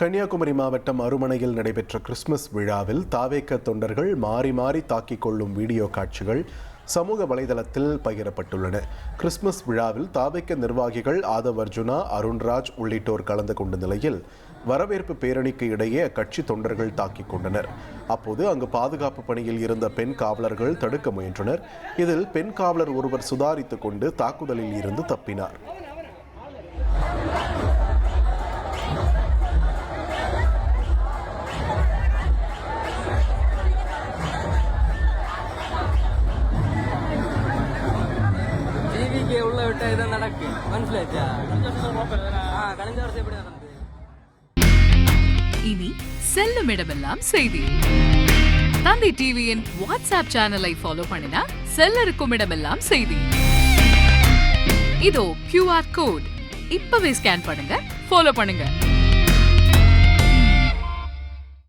கன்னியாகுமரி மாவட்டம் அருமனையில் நடைபெற்ற கிறிஸ்துமஸ் விழாவில் தாவேக தொண்டர்கள் மாறி மாறி தாக்கிக் கொள்ளும் வீடியோ காட்சிகள் சமூக வலைதளத்தில் பகிரப்பட்டுள்ளன. கிறிஸ்துமஸ் விழாவில் தாவேக நிர்வாகிகள் ஆதவ் அர்ஜுனா, அருண்ராஜ் உள்ளிட்டோர் கலந்து கொண்ட நிலையில் வரவேற்பு பேரணிக்கு இடையே அக்கட்சி தொண்டர்கள் தாக்கிக் கொண்டனர். அப்போது அங்கு பாதுகாப்பு பணியில் இருந்த பெண் காவலர்கள் தடுக்க முயன்றனர். இதில் பெண் காவலர் ஒருவர் சுதாரித்துக் கொண்டு தாக்குதலில் இருந்து தப்பினார். இனி செல்லும் இடமெல்லாம் செய்தி. தந்தி டிவியின் வாட்ஸ்அப் சேனலை ஃபாலோ பண்ணினா செல்ல இருக்கும் இடமெல்லாம் செய்தி. இதோ QR கோட் இப்பவே ஸ்கேன் பண்ணுங்க, ஃபாலோ பண்ணுங்க.